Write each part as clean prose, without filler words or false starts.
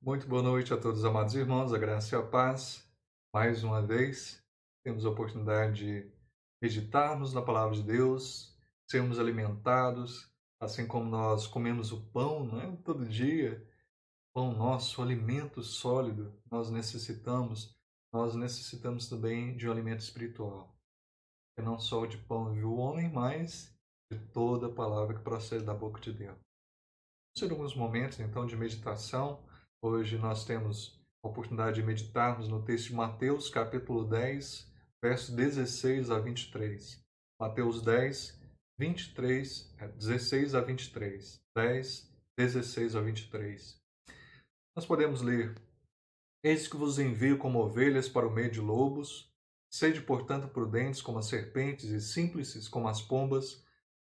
Muito boa noite a todos, amados irmãos, a graça e a paz. Mais uma vez, temos a oportunidade de meditarmos na palavra de Deus, sermos alimentados, assim como nós comemos o pão, né, todo dia, pão nosso, alimento sólido, nós necessitamos também de um alimento espiritual, que não só de pão vive o homem, mas de toda a palavra que procede da boca de Deus. Vamos ter alguns momentos, então, de meditação. Hoje nós temos a oportunidade de meditarmos no texto de Mateus, capítulo 10, versos 16 a 23. Mateus 10, 16 a 23. 10, 16 a 23. Nós podemos ler: Eis que vos envio como ovelhas para o meio de lobos. Sede, portanto, prudentes como as serpentes e simples como as pombas.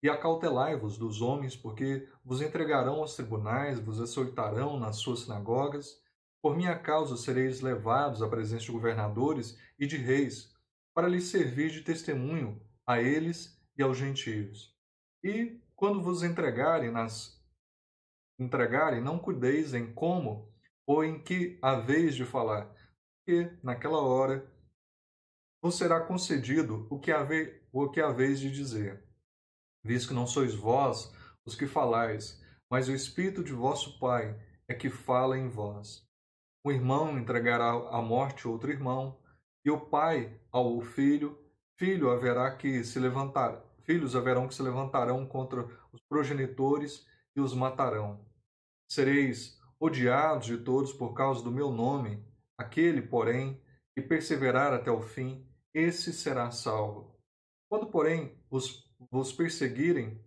E acautelai-vos dos homens, porque vos entregarão aos tribunais, vos açoitarão nas suas sinagogas. Por minha causa sereis levados à presença de governadores e de reis, para lhes servir de testemunho a eles e aos gentios. E quando vos entregarem, não cuideis em como ou em que haveis de falar, porque naquela hora vos será concedido o que haveis de dizer, visto que não sois vós os que falais, mas o Espírito de vosso Pai é que fala em vós. O irmão entregará à morte outro irmão, e o pai ao filho. Filhos haverão que se levantarão contra os progenitores e os matarão. Sereis odiados de todos por causa do meu nome. Aquele, porém, que perseverar até o fim, esse será salvo. Quando, porém, vos perseguirem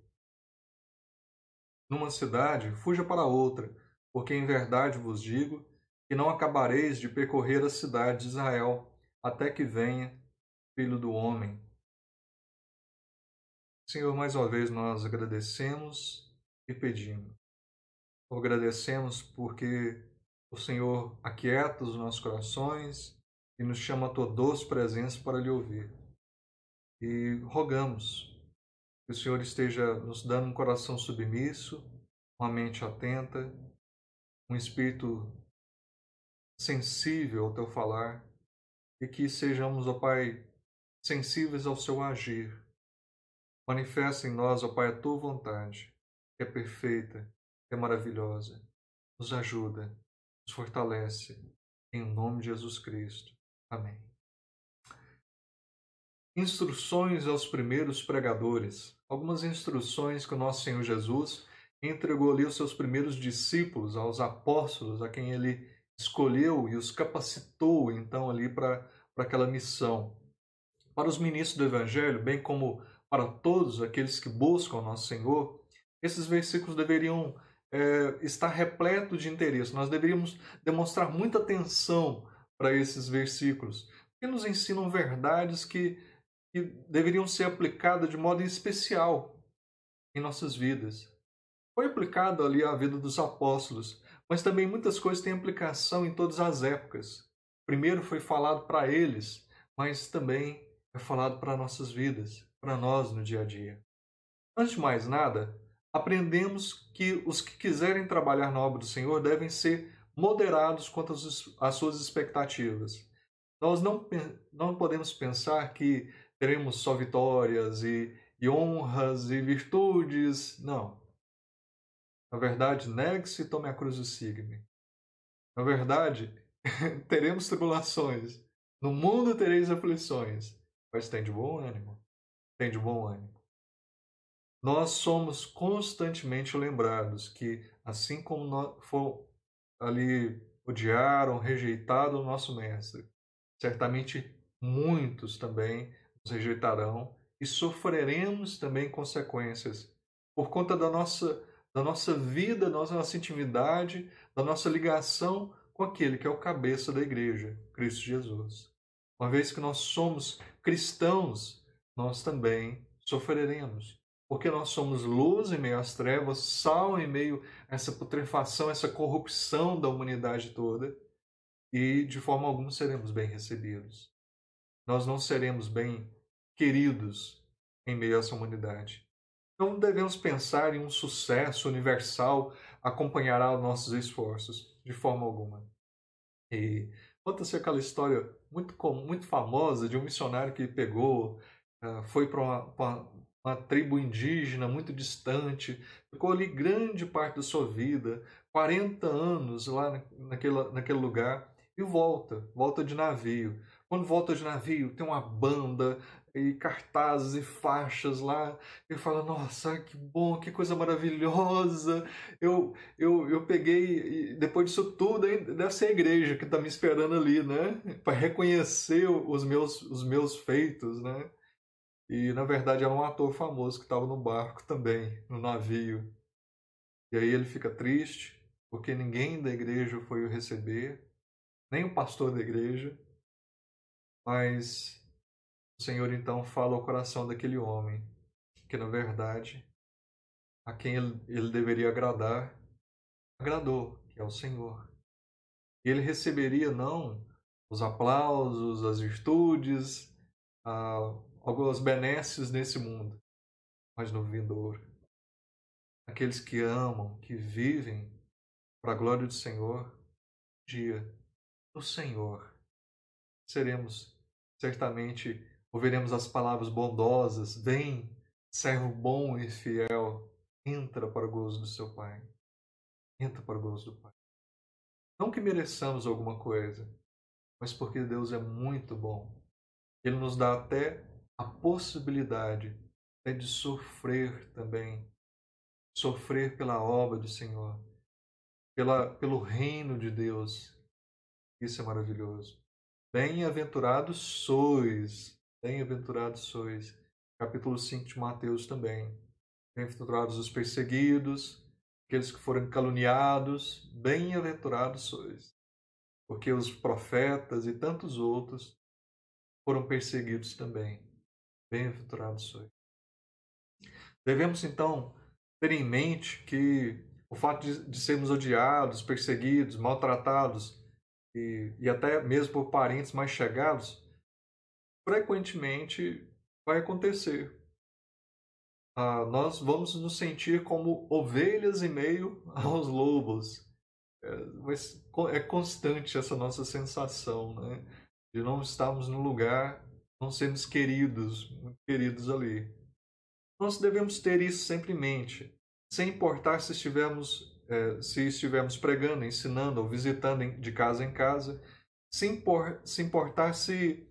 numa cidade, fuja para outra, porque em verdade vos digo que não acabareis de percorrer a cidade de Israel, até que venha o Filho do Homem. Senhor, mais uma vez nós agradecemos e pedimos. Agradecemos porque o Senhor aquieta os nossos corações e nos chama a tua doce presença para lhe ouvir. E rogamos que o Senhor esteja nos dando um coração submisso, uma mente atenta, um espírito sensível ao teu falar, e que sejamos, ó Pai, sensíveis ao seu agir. Manifesta em nós, ó Pai, a tua vontade, que é perfeita, que é maravilhosa. Nos ajuda, nos fortalece, em nome de Jesus Cristo. Amém. Instruções aos primeiros pregadores. Algumas instruções que o nosso Senhor Jesus entregou ali aos seus primeiros discípulos, aos apóstolos, a quem ele escolheu e os capacitou, então, ali para aquela missão. Para os ministros do Evangelho, bem como para todos aqueles que buscam o nosso Senhor, esses versículos deveriam estar repletos de interesse. Nós deveríamos demonstrar muita atenção para esses versículos, que nos ensinam verdades que deveriam ser aplicadas de modo especial em nossas vidas. Foi aplicado ali à vida dos apóstolos, mas também muitas coisas têm aplicação em todas as épocas. Primeiro foi falado para eles, mas também é falado para nossas vidas, para nós no dia a dia. Antes de mais nada, aprendemos que os que quiserem trabalhar na obra do Senhor devem ser moderados quanto às suas expectativas. Nós não podemos pensar que teremos só vitórias e honras e virtudes. Não. Na verdade, negue-se e tome a cruz e siga-me. Na verdade, teremos tribulações. No mundo tereis aflições. Mas tem de bom ânimo. Tem de bom ânimo. Nós somos constantemente lembrados que, assim como ali odiaram, rejeitaram o nosso Mestre, certamente muitos também nos rejeitarão e sofreremos também consequências por conta da nossa vida, da nossa intimidade, da nossa ligação com aquele que é o cabeça da igreja, Cristo Jesus. Uma vez que nós somos cristãos, nós também sofreremos, porque nós somos luz em meio às trevas, sal em meio a essa putrefação, essa corrupção da humanidade toda, e de forma alguma seremos bem recebidos. Nós não seremos bem queridos em meio a essa humanidade. Não devemos pensar em um sucesso universal acompanhará os nossos esforços. de forma alguma. E conta-se aquela história muito famosa de um missionário que pegou, foi para uma tribo indígena muito distante, ficou ali grande parte da sua vida, 40 anos lá naquele lugar, e volta de navio. Quando volta de navio, tem uma banda e cartazes e faixas lá. Ele fala: nossa, que bom, que coisa maravilhosa. Eu peguei, e depois disso tudo, deve ser a igreja que está me esperando ali, né? Para reconhecer os meus feitos, né? E na verdade era um ator famoso que estava no barco também, no navio. E aí ele fica triste, porque ninguém da igreja foi o receber, nem o pastor da igreja, mas o Senhor então fala ao coração daquele homem, que na verdade a quem ele deveria agradar, agradou, que é o Senhor. E ele receberia não os aplausos, as virtudes, algumas benesses nesse mundo, mas no vindouro. Aqueles que amam, que vivem para a glória do Senhor, dia do Senhor, seremos certamente, ouviremos as palavras bondosas: vem, servo bom e fiel, entra para o gozo do seu Pai. Entra para o gozo do Pai. Não que mereçamos alguma coisa, mas porque Deus é muito bom. Ele nos dá até a possibilidade de sofrer também, sofrer pela obra do Senhor, pelo reino de Deus. Isso é maravilhoso. Bem-aventurados sois. Capítulo 5 de Mateus também. Bem-aventurados os perseguidos, aqueles que foram caluniados, bem-aventurados sois. Porque os profetas e tantos outros foram perseguidos também. Bem-aventurados sois. Devemos, então, ter em mente que o fato de sermos odiados, perseguidos, maltratados e até mesmo por parentes mais chegados, frequentemente vai acontecer. Nós vamos nos sentir como ovelhas em meio aos lobos. É constante essa nossa sensação, né? De não estarmos no lugar, não sermos queridos, muito queridos ali. Nós devemos ter isso sempre em mente, sem importar se estivermos pregando, ensinando ou visitando de casa em casa, se importar se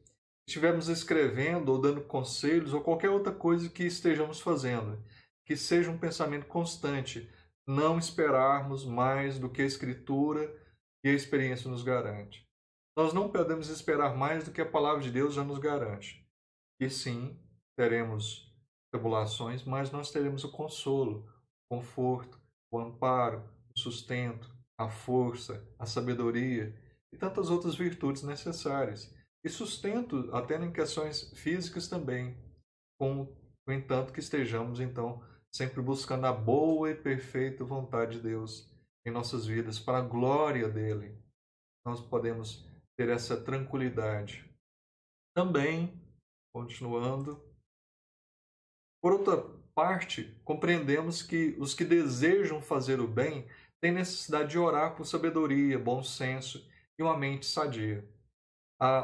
estivermos escrevendo ou dando conselhos ou qualquer outra coisa que estejamos fazendo, que seja um pensamento constante, não esperarmos mais do que a Escritura e a experiência nos garante. Nós não podemos esperar mais do que a palavra de Deus já nos garante. E sim, teremos tribulações, mas nós teremos o consolo, o conforto, o amparo, o sustento, a força, a sabedoria e tantas outras virtudes necessárias. E sustento até em questões físicas também, no entanto que estejamos então sempre buscando a boa e perfeita vontade de Deus em nossas vidas, para a glória dele. Nós podemos ter essa tranquilidade. Também, continuando, por outra parte, compreendemos que os que desejam fazer o bem têm necessidade de orar por sabedoria, bom senso e uma mente sadia.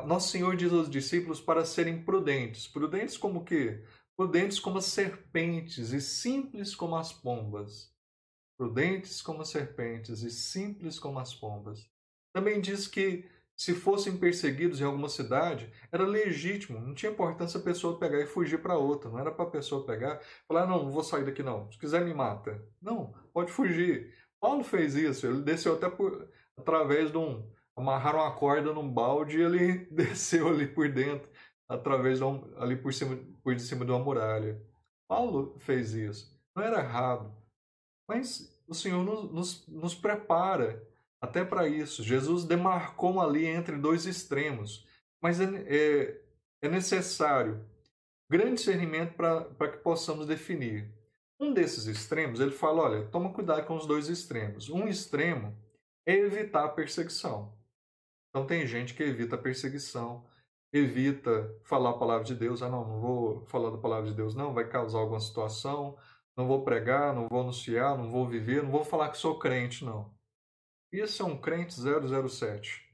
Nosso Senhor diz aos discípulos para serem prudentes. Prudentes como o quê? Prudentes como as serpentes e simples como as pombas. Prudentes como as serpentes e simples como as pombas. Também diz que se fossem perseguidos em alguma cidade, era legítimo, não tinha importância a pessoa pegar e fugir para outra. Não era para a pessoa pegar e falar: não vou sair daqui não, se quiser me mata. Não, pode fugir. Paulo fez isso, ele desceu até através de amarraram uma corda num balde e ele desceu ali por dentro, através ali por cima de uma muralha. Paulo fez isso. Não era errado. Mas o Senhor nos prepara até para isso. Jesus demarcou ali entre dois extremos. Mas é necessário grande discernimento para que possamos definir. Um desses extremos, ele fala: olha, toma cuidado com os dois extremos. Um extremo é evitar a perseguição. Então tem gente que evita a perseguição, evita falar a palavra de Deus. Não vou falar da palavra de Deus não, vai causar alguma situação, não vou pregar, não vou anunciar, não vou viver, não vou falar que sou crente, não. Isso é um crente 007.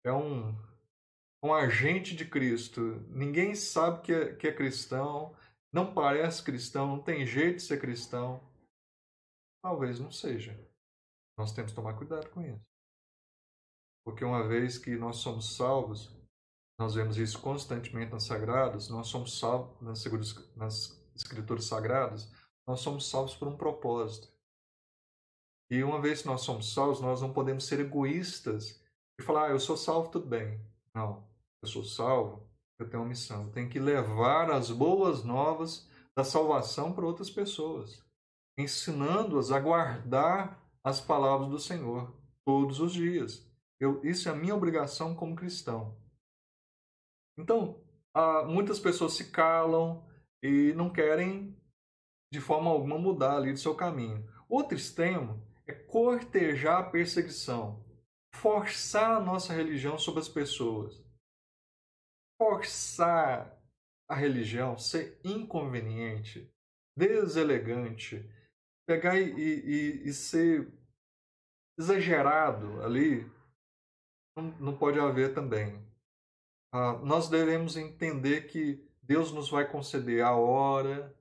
É um agente de Cristo. Ninguém sabe que é cristão, não parece cristão, não tem jeito de ser cristão. Talvez não seja. Nós temos que tomar cuidado com isso. Porque uma vez que nós somos salvos, nós vemos isso constantemente nas Sagradas, nós somos salvos nas Escrituras Sagradas, nós somos salvos por um propósito. E uma vez que nós somos salvos, nós não podemos ser egoístas e falar, eu sou salvo, tudo bem. Não, eu sou salvo, eu tenho uma missão. Eu tenho que levar as boas novas da salvação para outras pessoas, ensinando-as a guardar as palavras do Senhor todos os dias. Isso é a minha obrigação como cristão. Então, muitas pessoas se calam e não querem, de forma alguma, mudar ali do seu caminho. Outro extremo é cortejar a perseguição, forçar a nossa religião sobre as pessoas, forçar a religião, ser inconveniente, deselegante, pegar e ser exagerado ali, não pode haver também. Nós devemos entender que Deus nos vai conceder a hora,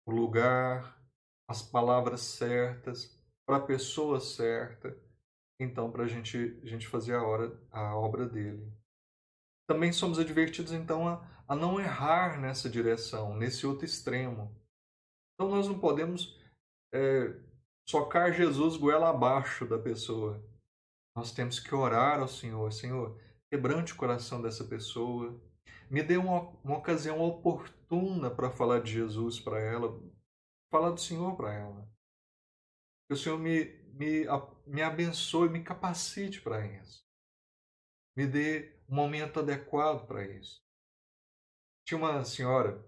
o lugar, as palavras certas, para a pessoa certa, então, para a gente fazer a obra dele. Também somos advertidos, então, a não errar nessa direção, nesse outro extremo. Então, nós não podemos socar Jesus goela abaixo da pessoa. Nós temos que orar ao Senhor. Senhor, quebrante o coração dessa pessoa. Me dê uma ocasião oportuna para falar de Jesus para ela. Falar do Senhor para ela. Que o Senhor me abençoe, me capacite para isso. Me dê um momento adequado para isso. Tinha uma senhora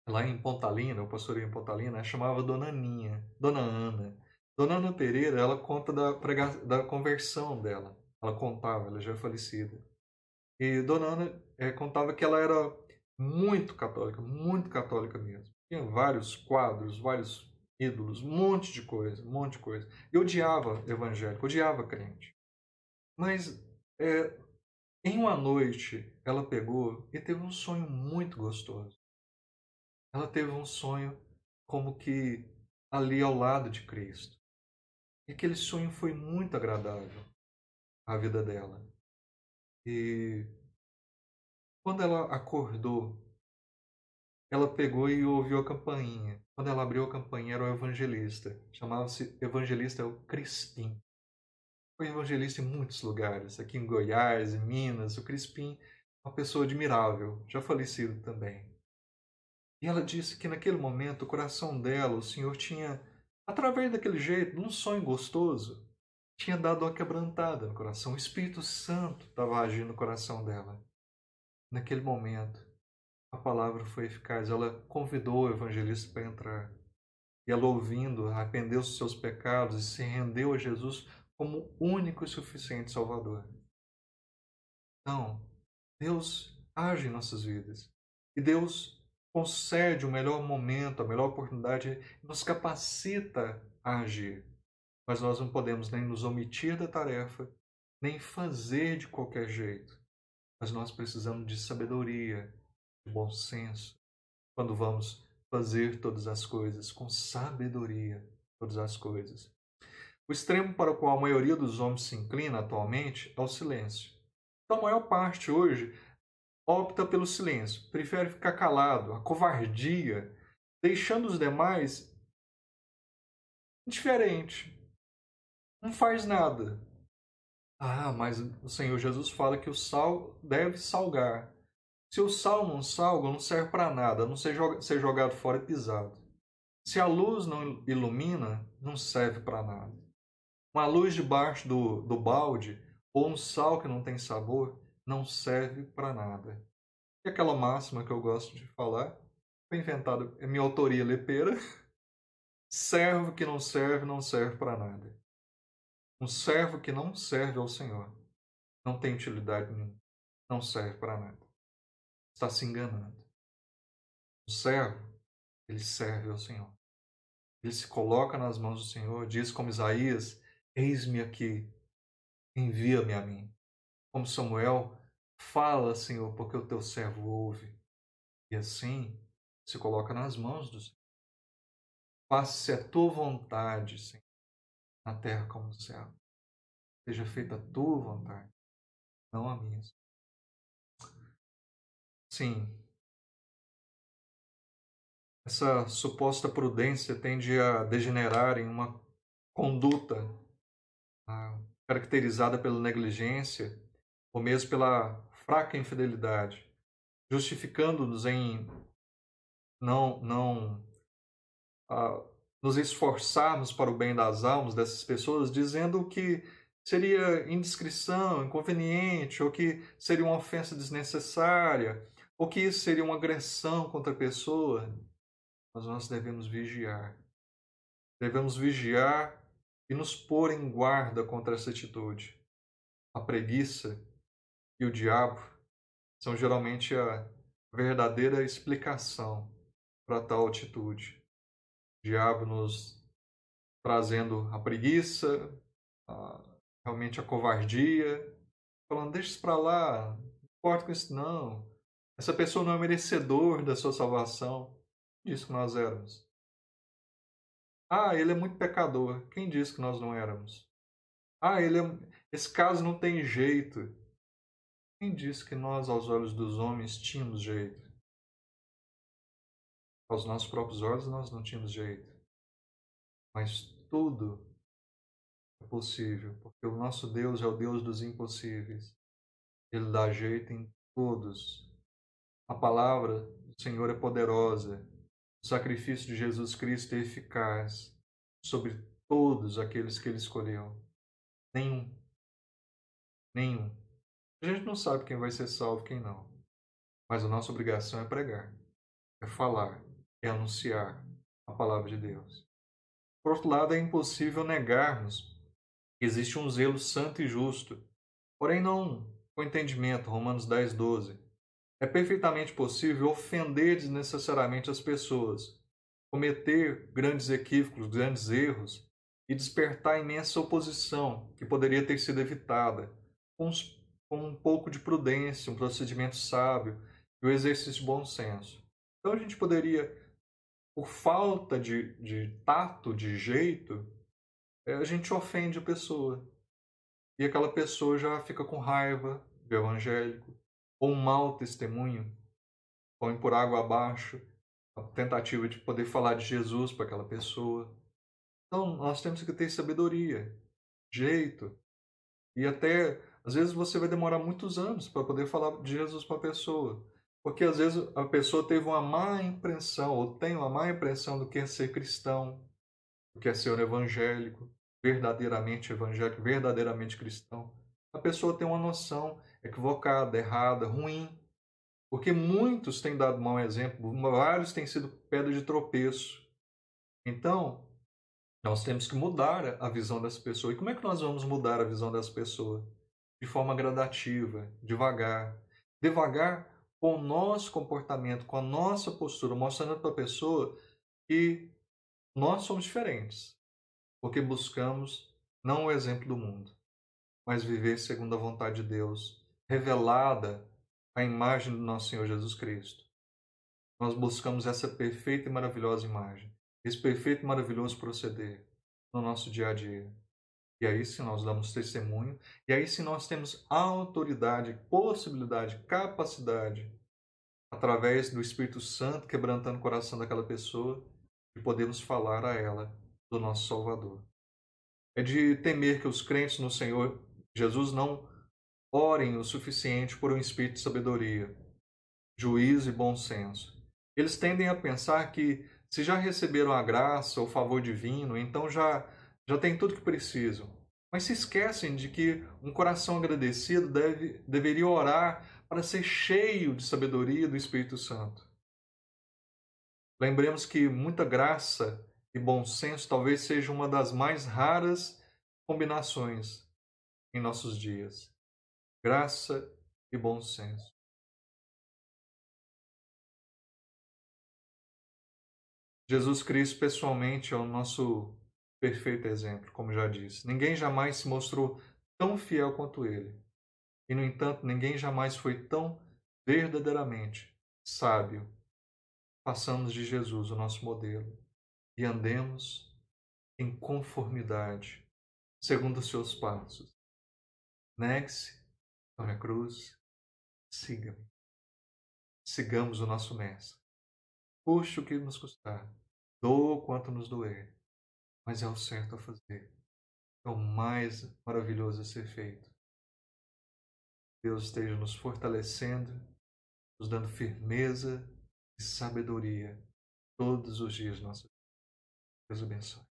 lá em Pontalina, eu pastoreio em Pontalina, ela chamava Dona Aninha, Dona Ana. Dona Ana Pereira, ela conta da conversão dela. Ela contava, ela já é falecida. E Dona Ana contava que ela era muito católica mesmo. Tinha vários quadros, vários ídolos, um monte de coisa, um monte de coisa. E odiava evangélico, odiava crente. Mas em uma noite ela pegou e teve um sonho muito gostoso. Ela teve um sonho como que ali ao lado de Cristo. E aquele sonho foi muito agradável à vida dela. E quando ela acordou, ela pegou e ouviu a campainha. Quando ela abriu a campainha, era o evangelista. Chamava-se Evangelista Crispim. Foi evangelista em muitos lugares. Aqui em Goiás, em Minas. O Crispim, uma pessoa admirável, já falecido também. E ela disse que naquele momento, o coração dela, o Senhor tinha, através daquele jeito, num sonho gostoso, tinha dado uma quebrantada no coração. O Espírito Santo estava agindo no coração dela. Naquele momento, a palavra foi eficaz. Ela convidou o evangelista para entrar. E ela, ouvindo, arrependeu dos seus pecados e se rendeu a Jesus como único e suficiente Salvador. Então, Deus age em nossas vidas. E Deus concede o melhor momento, a melhor oportunidade, nos capacita a agir. Mas nós não podemos nem nos omitir da tarefa, nem fazer de qualquer jeito. Mas nós precisamos de sabedoria, de bom senso, quando vamos fazer todas as coisas com sabedoria, todas as coisas. O extremo para o qual a maioria dos homens se inclina atualmente é o silêncio. Então, a maior parte hoje opta pelo silêncio, prefere ficar calado, a covardia, deixando os demais indiferente. Não faz nada. Mas o Senhor Jesus fala que o sal deve salgar. Se o sal não salga, não serve para nada, a não ser jogado fora e pisado. Se a luz não ilumina, não serve para nada. Uma luz debaixo do balde ou um sal que não tem sabor não serve para nada. E aquela máxima que eu gosto de falar, foi inventada, é minha autoria lepeira, servo que não serve para nada. Um servo que não serve ao Senhor não tem utilidade nenhuma, não serve para nada. Está se enganando. O servo, ele serve ao Senhor. Ele se coloca nas mãos do Senhor, diz como Isaías, eis-me aqui, envia-me a mim. Como Samuel, fala, Senhor, porque o teu servo ouve. E assim se coloca nas mãos do Senhor. Faça-se a tua vontade, Senhor, na terra como no céu. Seja feita a tua vontade, não a minha. Sim, essa suposta prudência tende a degenerar em uma conduta caracterizada pela negligência ou mesmo pela fraca infidelidade, justificando-nos em não nos esforçarmos para o bem das almas dessas pessoas, dizendo que seria indiscrição, inconveniente, ou que seria uma ofensa desnecessária, ou que isso seria uma agressão contra a pessoa. Mas nós devemos vigiar. Devemos vigiar e nos pôr em guarda contra essa atitude. A preguiça e o diabo são geralmente a verdadeira explicação para tal atitude. O diabo nos trazendo a preguiça, realmente a covardia, falando, deixa isso para lá, não importa com isso não. Essa pessoa não é merecedor da sua salvação. Quem disse que nós éramos? Ah, ele é muito pecador. Quem disse que nós não éramos? Ah, esse caso não tem jeito. Quem disse que nós, aos olhos dos homens, tínhamos jeito? Aos nossos próprios olhos, nós não tínhamos jeito. Mas tudo é possível, porque o nosso Deus é o Deus dos impossíveis. Ele dá jeito em todos. A palavra do Senhor é poderosa. O sacrifício de Jesus Cristo é eficaz sobre todos aqueles que Ele escolheu. Nenhum. Nenhum. A gente não sabe quem vai ser salvo e quem não. Mas a nossa obrigação é pregar, é falar, é anunciar a palavra de Deus. Por outro lado, é impossível negarmos que existe um zelo santo e justo, porém não com entendimento, Romanos 10, 12. É perfeitamente possível ofender desnecessariamente as pessoas, cometer grandes equívocos, grandes erros e despertar imensa oposição que poderia ter sido evitada com um pouco de prudência, um procedimento sábio e o exercício de bom senso. Então a gente poderia, por falta de tato, de jeito, a gente ofende a pessoa. E aquela pessoa já fica com raiva do evangélico, ou um mau testemunho, põe por água abaixo a tentativa de poder falar de Jesus para aquela pessoa. Então, nós temos que ter sabedoria, jeito, e até, às vezes, você vai demorar muitos anos para poder falar de Jesus para a pessoa. Porque, às vezes, a pessoa teve uma má impressão, ou tem uma má impressão do que é ser cristão, do que é ser evangélico, verdadeiramente cristão. A pessoa tem uma noção equivocada, errada, ruim. Porque muitos têm dado mau exemplo, vários têm sido pedra de tropeço. Então, nós temos que mudar a visão dessa pessoa. E como é que nós vamos mudar a visão dessa pessoa? De forma gradativa, devagar. Devagar com o nosso comportamento, com a nossa postura, mostrando para a pessoa que nós somos diferentes. Porque buscamos não o exemplo do mundo, mas viver segundo a vontade de Deus, revelada a imagem do nosso Senhor Jesus Cristo. Nós buscamos essa perfeita e maravilhosa imagem, esse perfeito e maravilhoso proceder no nosso dia a dia. E aí sim nós damos testemunho, e aí sim nós temos autoridade, possibilidade, capacidade, através do Espírito Santo quebrantando o coração daquela pessoa, de podermos falar a ela do nosso Salvador. É de temer que os crentes no Senhor Jesus não orem o suficiente por um espírito de sabedoria, juízo e bom senso. Eles tendem a pensar que, se já receberam a graça, o favor divino, então já tem tudo que precisam. Mas se esquecem de que um coração agradecido deveria orar para ser cheio de sabedoria do Espírito Santo. Lembremos que muita graça e bom senso talvez seja uma das mais raras combinações em nossos dias. Graça e bom senso. Jesus Cristo pessoalmente é o nosso perfeito exemplo, como já disse. Ninguém jamais se mostrou tão fiel quanto ele. E, no entanto, ninguém jamais foi tão verdadeiramente sábio. Façamos de Jesus o nosso modelo e andemos em conformidade, segundo os seus passos. Negue-se, tome a cruz, siga-me. Sigamos o nosso Mestre. Custe o que nos custar, doa o quanto nos doer, mas é o certo a fazer. É o mais maravilhoso a ser feito. Deus esteja nos fortalecendo, nos dando firmeza e sabedoria todos os dias de nossa vida. Deus abençoe.